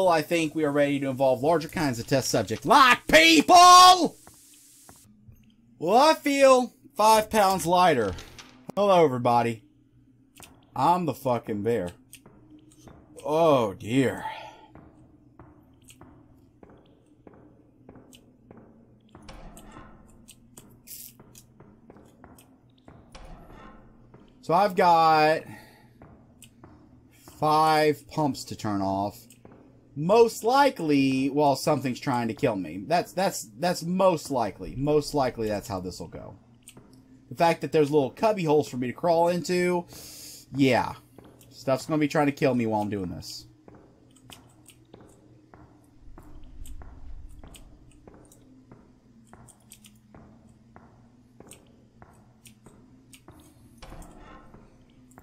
I think we are ready to involve larger kinds of test subject, like people! Well, I feel 5 pounds lighter. Hello, everybody. I'm the fucking bear. Oh, dear. So I've got 5 pumps to turn off. Most likely, well, something's trying to kill me. That's most likely. Most likely that's how this will go. The fact that there's little cubby holes for me to crawl into, yeah. Stuff's going to be trying to kill me while I'm doing this.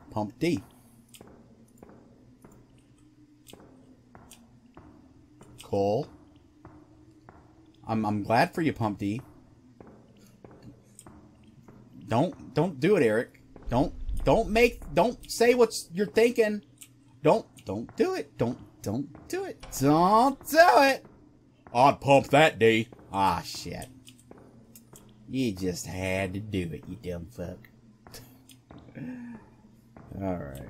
Pump D. Cool. I'm glad for you, Pump D. Don't do it, Eric. Don't say what you're thinking. Don't do it. Don't do it. Don't do it. I'd pump that D. Ah, shit. You just had to do it, you dumb fuck. Alright.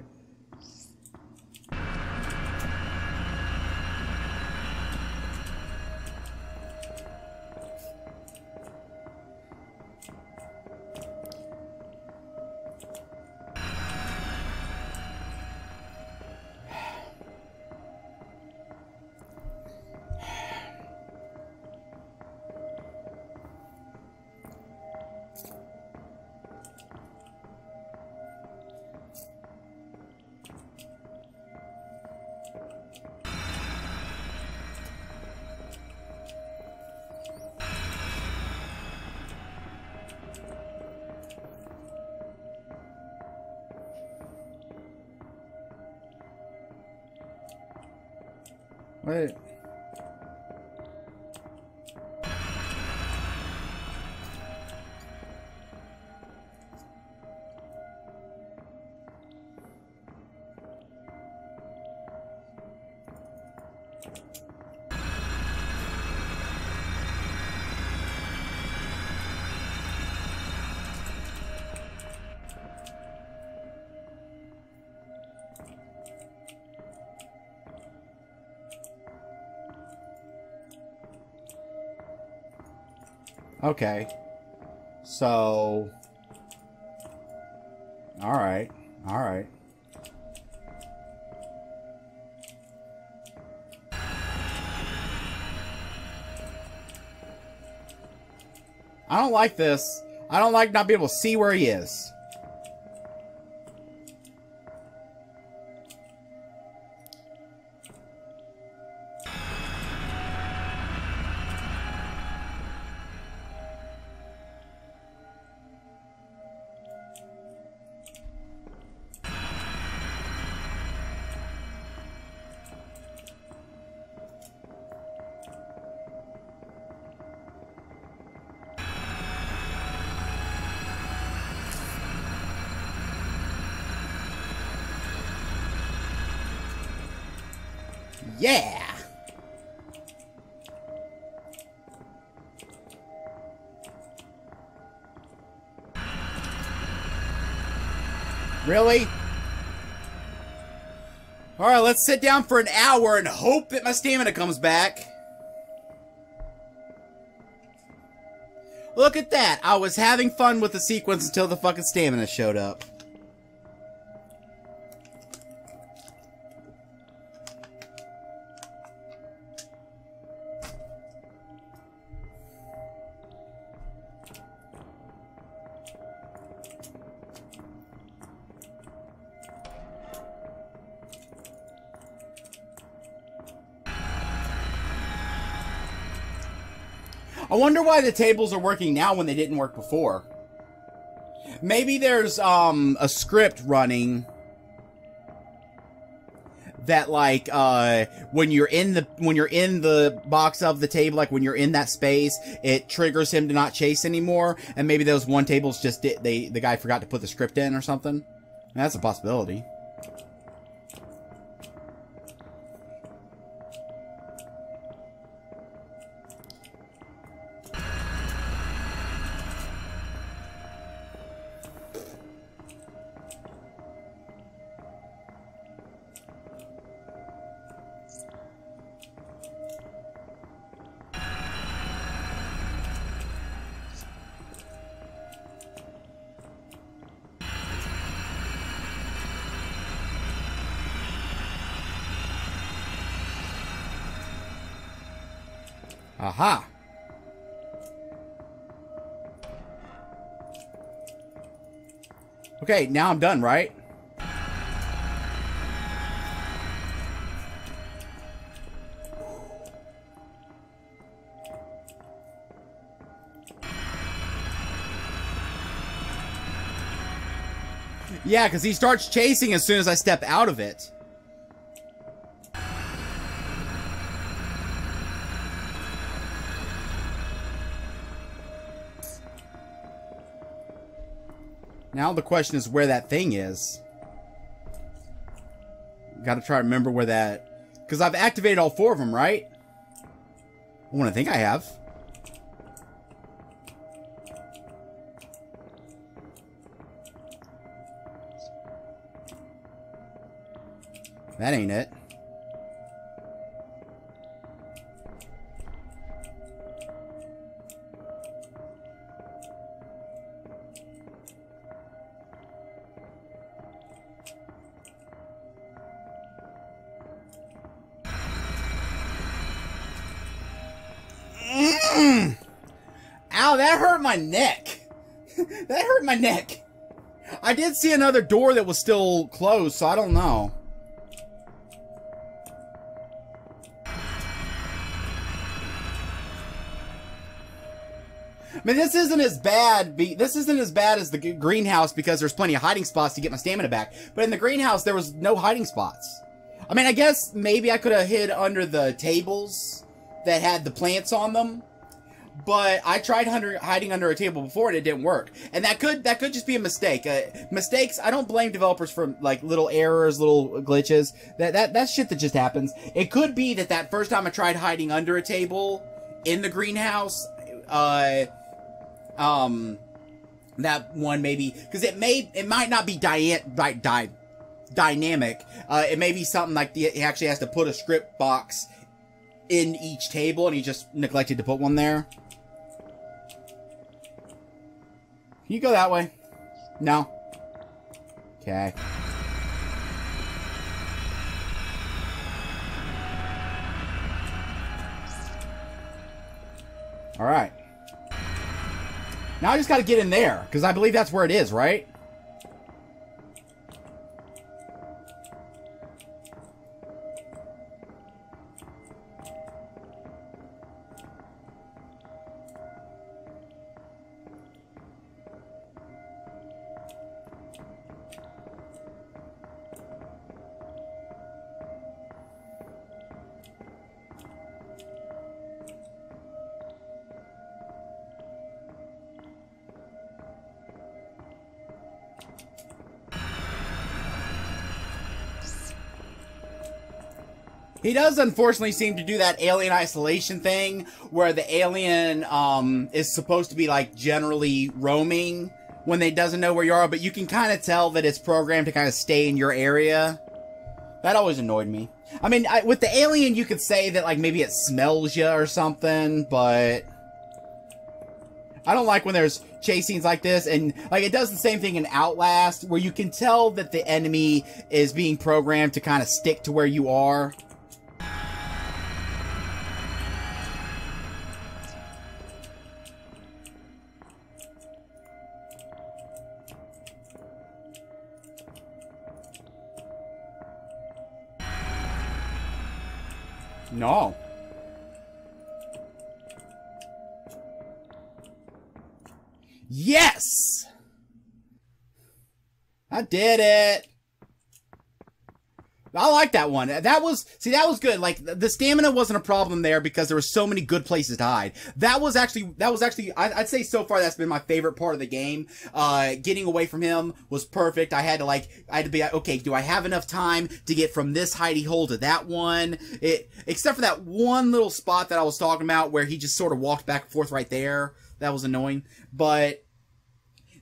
Wait. Okay. So... Alright. Alright. I don't like this. I don't like not being able to see where he is. Yeah! Really? Alright, let's sit down for an hour and hope that my stamina comes back. Look at that! I was having fun with the sequence until the fucking stamina showed up. I wonder why the tables are working now when they didn't work before. Maybe there's a script running that like when you're in the box of the table, like when you're in that space, it triggers him to not chase anymore, and maybe those one tables just the guy forgot to put the script in or something. That's a possibility. Aha. Okay, now I'm done, right? Yeah, because he starts chasing as soon as I step out of it. Now the question is where that thing is. Got to try to remember where that... Because I've activated all 4 of them, right? I want to think I have. That ain't it. Ow, that hurt my neck. That hurt my neck. I did see another door that was still closed, so I don't know. I mean, this isn't as bad. This isn't as bad as the greenhouse because there's plenty of hiding spots to get my stamina back. But in the greenhouse, there was no hiding spots. I mean, I guess maybe I could have hid under the tables that had the plants on them. But I tried hiding under a table before and it didn't work. And that could just be a mistake. Mistakes, I don't blame developers for like little errors, little glitches. That's shit that just happens. It could be that first time I tried hiding under a table in the greenhouse, that one maybe, because it might not be dynamic. It may be something like he actually has to put a script box in each table and he just neglected to put one there. Can you go that way? No. Okay. All right. Now I just got to get in there, because I believe that's where it is, right? He does unfortunately seem to do that alien isolation thing where the alien is supposed to be like generally roaming when they doesn't know where you are, but you can kind of tell that it's programmed to kind of stay in your area. That always annoyed me. I mean, with the alien you could say that like maybe it smells you or something, but I don't like when there's chase scenes like this, and like it does the same thing in Outlast where you can tell that the enemy is being programmed to kind of stick to where you are. No. Yes! I did it. I like that one. That was good. Like, the stamina wasn't a problem there because there were so many good places to hide. That was actually, I'd say so far that's been my favorite part of the game. Getting away from him was perfect. I had to be like, okay, do I have enough time to get from this hidey hole to that one? Except for that one little spot that I was talking about where he just sort of walked back and forth right there. That was annoying. But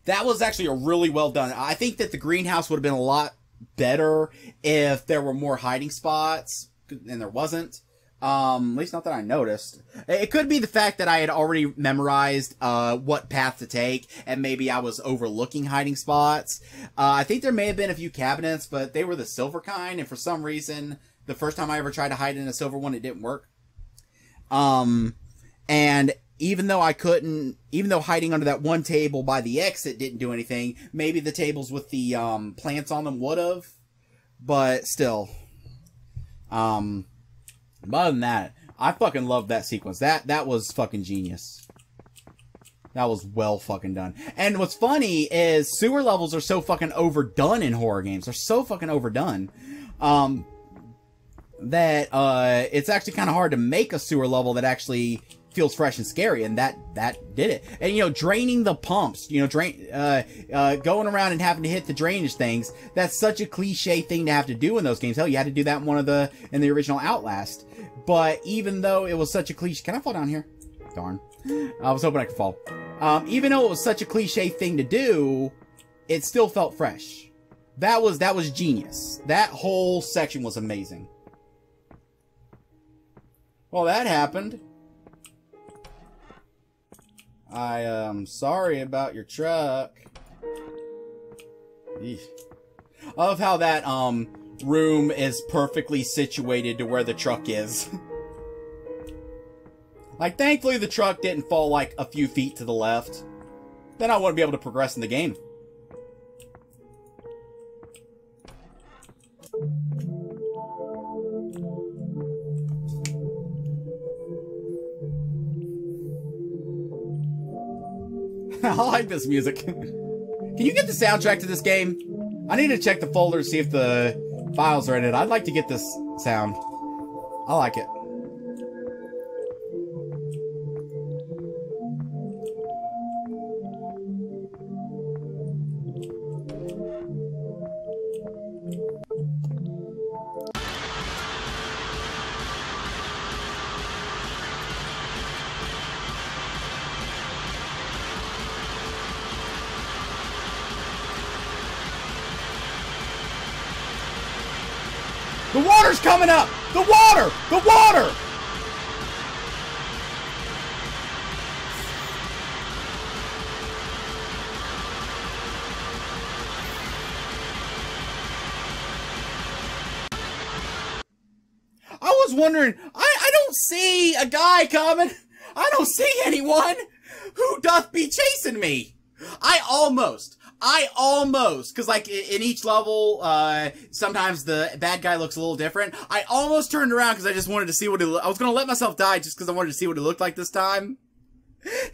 that was actually a really well done. I think that the greenhouse would have been a lot better if there were more hiding spots, and there wasn't. At least not that I noticed. It could be the fact that I had already memorized what path to take, and maybe I was overlooking hiding spots. I think there may have been a few cabinets, but they were the silver kind, and for some reason, the first time I ever tried to hide in a silver one, it didn't work. And even though hiding under that one table by the exit didn't do anything, maybe the tables with the plants on them would have. But still, other than that, I fucking loved that sequence. That was fucking genius. That was well fucking done. And what's funny is sewer levels are so fucking overdone in horror games. They're so fucking overdone. That it's actually kind of hard to make a sewer level that actually feels fresh and scary, and that did it. And, you know, draining the pumps, you know, going around and having to hit the drainage things, that's such a cliche thing to have to do in those games. Hell, you had to do that in the original Outlast. But even though it was such a cliche... Can I fall down here? Darn. I was hoping I could fall. Even though it was such a cliche thing to do, it still felt fresh. That was genius. That whole section was amazing. Well, that happened. I am sorry about your truck. Eesh. I love how that room is perfectly situated to where the truck is. Like, thankfully the truck didn't fall like a few feet to the left. Then I wouldn't be able to progress in the game. I like this music. Can you get the soundtrack to this game? I need to check the folder to see if the files are in it. I'd like to get this sound. I like it. The water's coming up! The water! The water! I was wondering, I don't see a guy coming. I don't see anyone. Who doth be chasing me? I almost, because like in each level, sometimes the bad guy looks a little different. I almost turned around because I just wanted to see what I was going to let myself die just because I wanted to see what it looked like this time. I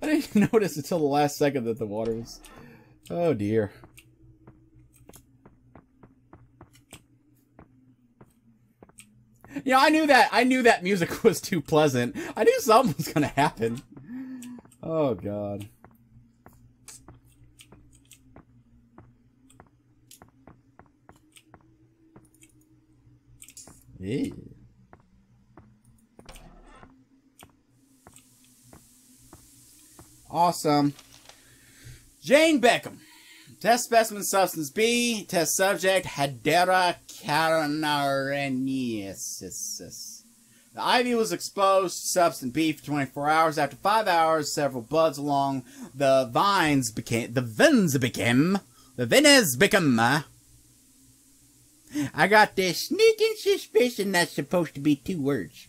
didn't notice until the last second that the water was... Oh dear. Yeah, I knew that music was too pleasant. I knew something was going to happen. Oh god. Ew. Awesome. Jane Beckham. Test specimen substance B. Test subject Hedera carinariensis. The IV was exposed to substance B for 24 hours. After 5 hours, several buds along the veins became. I got this sneaking suspicion that's supposed to be 2 words.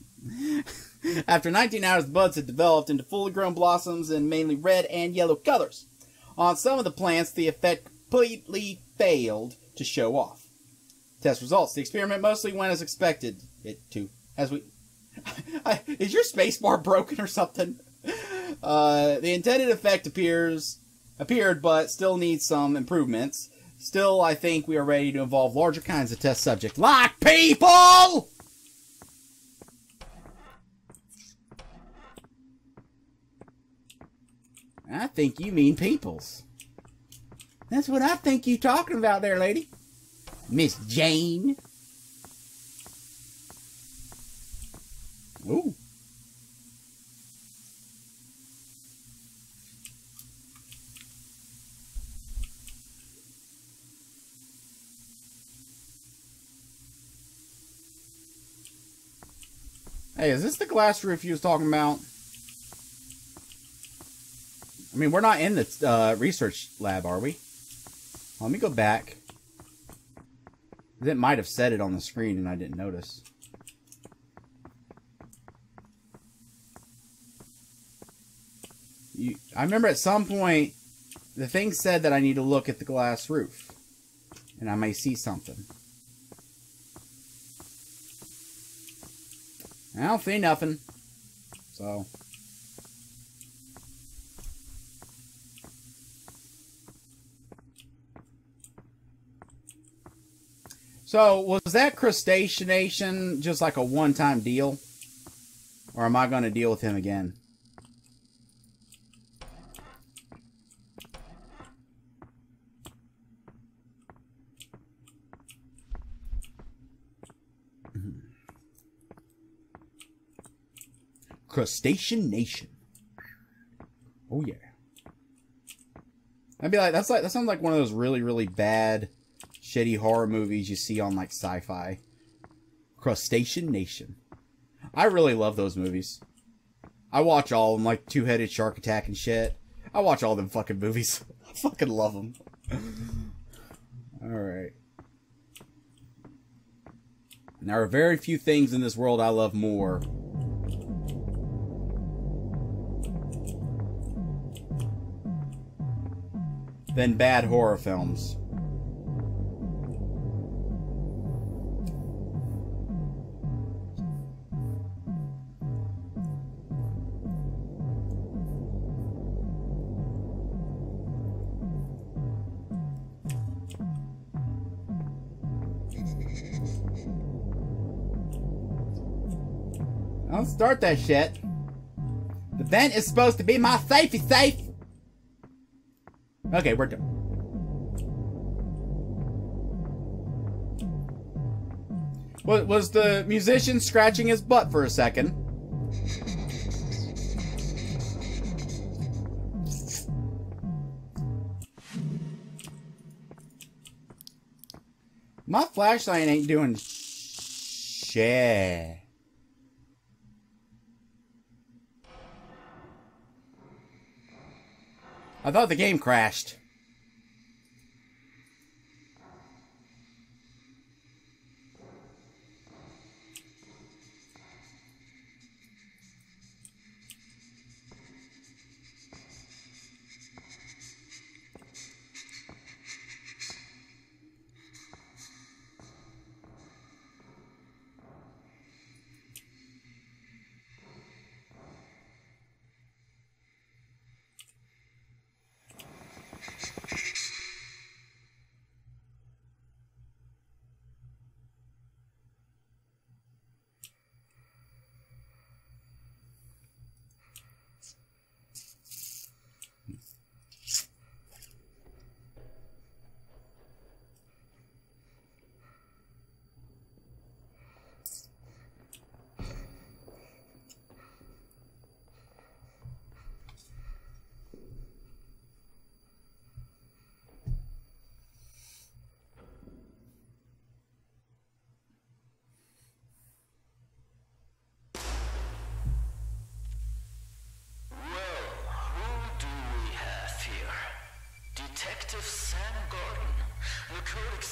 After 19 hours, the buds had developed into fully grown blossoms in mainly red and yellow colors. On some of the plants, the effect completely failed to show off. Test results. The experiment mostly went as expected. Is your spacebar broken or something? The intended effect appeared, but still needs some improvements. Still, I think we are ready to involve larger kinds of test subjects, like people! I think you mean peoples. That's what I think you talking about there, lady. Miss Jane. Ooh. Hey, is this the glass roof you was talking about? I mean, we're not in the research lab, are we? Let me go back. It might have said it on the screen and I didn't notice. I remember at some point, the thing said that I need to look at the glass roof. And I may see something. I don't see nothing. So. So, was that crustaceanation just like a one-time deal? Or am I going to deal with him again? Crustacean Nation. Oh yeah. I'd be like, that sounds like one of those really, really bad, shitty horror movies you see on like sci-fi. Crustacean Nation. I really love those movies. I watch all of them, like Two-Headed Shark Attack and shit. I watch all them fucking movies. I fucking love them. Alright. There are very few things in this world I love more than bad horror films. Don't start that shit. The vent is supposed to be my safety safe. Okay, we're done. Was the musician scratching his butt for a second? My flashlight ain't doing shit. I thought the game crashed.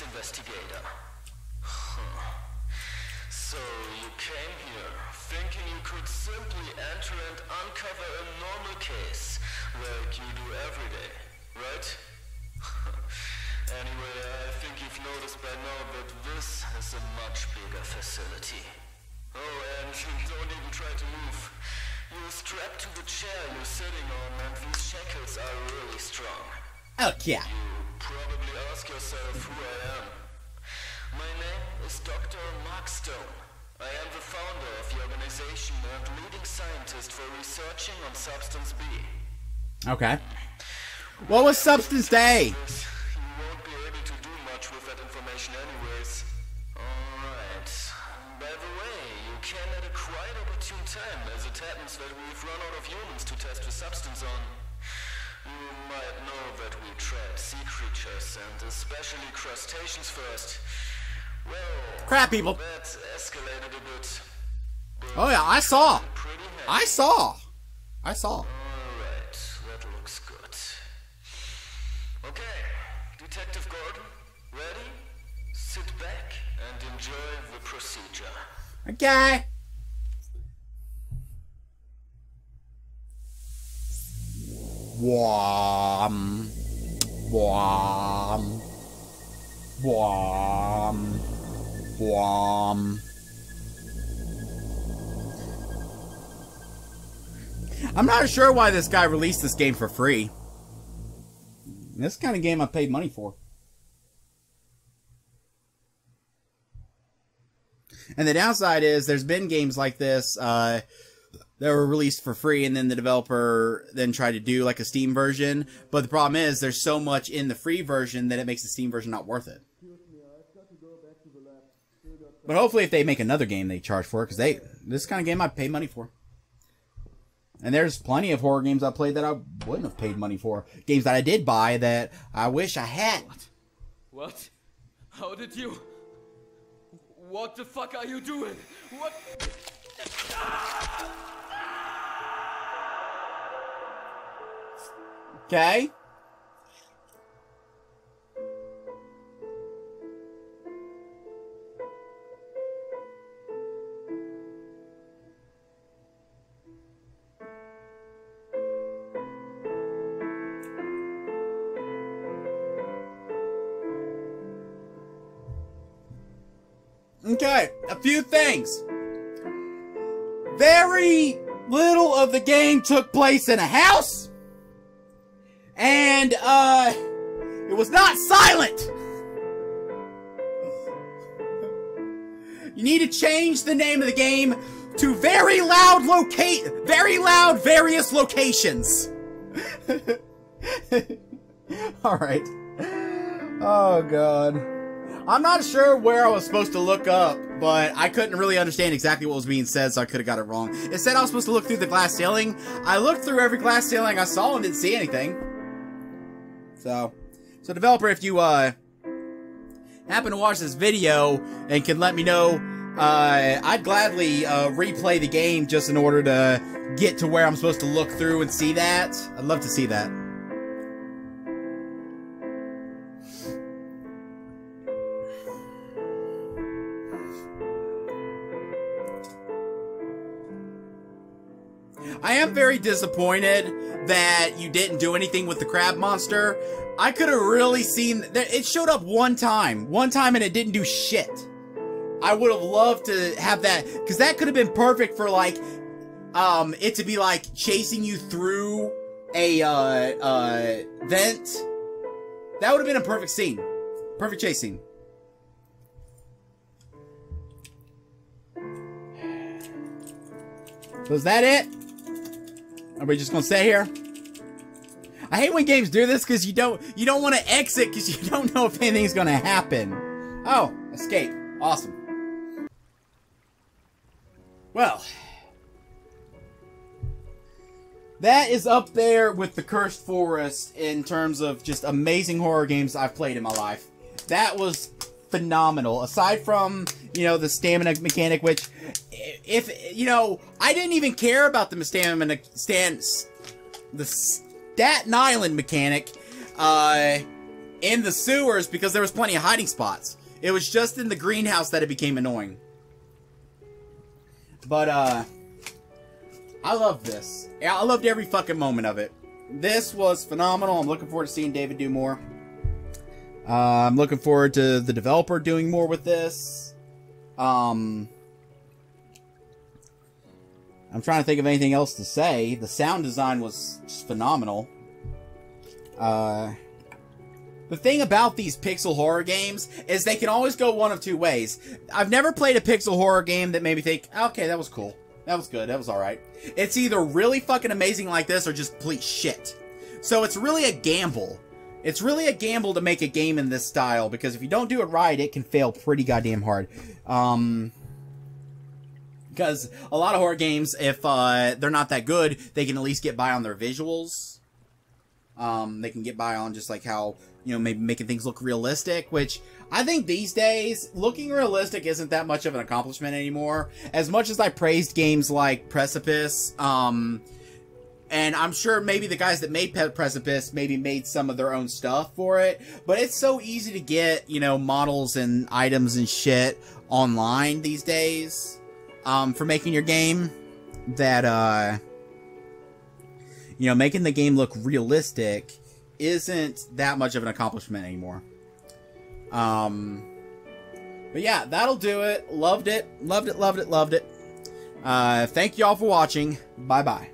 Investigator. So you came here thinking you could simply enter and uncover a normal case like you do every day, right? Anyway, I think you've noticed by now that this is a much bigger facility. Oh, and don't even try to move. You're strapped to the chair you're sitting on, and these shackles are really strong. Oh, yeah. You probably ask yourself who I am. My name is Dr. Mark Stone. I am the founder of the organization and leading scientist for researching on Substance B. Okay. What was Substance A? You won't be able to do much with that information anyways. Alright. By the way, you came at a quite opportune time, as it happens that we've run out of humans to test the substance on. You might know that we trap sea creatures, and especially crustaceans first. Well, Crap, people. that escalated a bit. Oh yeah, I saw. Pretty heavy. I saw. Alright, that looks good. Okay, Detective Gordon, ready? Sit back and enjoy the procedure. Wham. Wham. Wham. Wham. I'm not sure why this guy released this game for free. This kind of game I paid money for. And the downside is there's been games like this that were released for free and then the developer then tried to do like a Steam version. But the problem is there's so much in the free version that it makes the Steam version not worth it. But hopefully if they make another game they charge for it, because this kind of game I pay money for. And there's plenty of horror games I played that I wouldn't have paid money for. Games that I did buy that I wish I hadn't. What? How did you... What the fuck are you doing? What? Okay. Okay, a few things. Very little of the game took place in a house. And, it was not silent. You need to change the name of the game to Very Loud Various Locations. Alright. Oh, God. I'm not sure where I was supposed to look up, but I couldn't really understand exactly what was being said, so I could have got it wrong. It said I was supposed to look through the glass ceiling. I looked through every glass ceiling I saw and didn't see anything. So developer, if you happen to watch this video and can let me know, I'd gladly replay the game just in order to get to where I'm supposed to look through and see that. I'd love to see that. I am very disappointed that you didn't do anything with the crab monster. I could have really seen that it showed up one time and it didn't do shit. I would have loved to have that, because that could have been perfect for like, it to be like chasing you through a, vent. That would have been a perfect scene. Perfect chase scene. So is that it? Are we just gonna stay here? I hate when games do this because you don't want to exit because you don't know if anything's gonna happen. Oh, escape. Awesome. Well, that is up there with The Cursed Forest in terms of just amazing horror games I've played in my life. That was phenomenal. Aside from, you know, the stamina mechanic, which, if, you know, I didn't even care about the stamina, the Staten Island mechanic, in the sewers because there was plenty of hiding spots. It was just in the greenhouse that it became annoying. But, I loved this. I loved every fucking moment of it. This was phenomenal. I'm looking forward to seeing David do more. I'm looking forward to the developer doing more with this. I'm trying to think of anything else to say. The sound design was just phenomenal. The thing about these pixel horror games is they can always go one of two ways. I've never played a pixel horror game that made me think, okay, that was cool. That was good. That was alright. It's either really fucking amazing like this or just complete shit. So it's really a gamble. It's really a gamble to make a game in this style, because if you don't do it right, it can fail pretty goddamn hard. Because a lot of horror games, if they're not that good, they can at least get by on their visuals. They can get by on just like how, you know, maybe making things look realistic, which I think these days, looking realistic isn't that much of an accomplishment anymore. As much as I praised games like Precipice, and I'm sure maybe the guys that made Precipice maybe made some of their own stuff for it, but it's so easy to get, you know, models and items and shit online these days, for making your game, that, you know, making the game look realistic isn't that much of an accomplishment anymore. But yeah, that'll do it. Loved it. Loved it, loved it, loved it. Thank you all for watching. Bye-bye.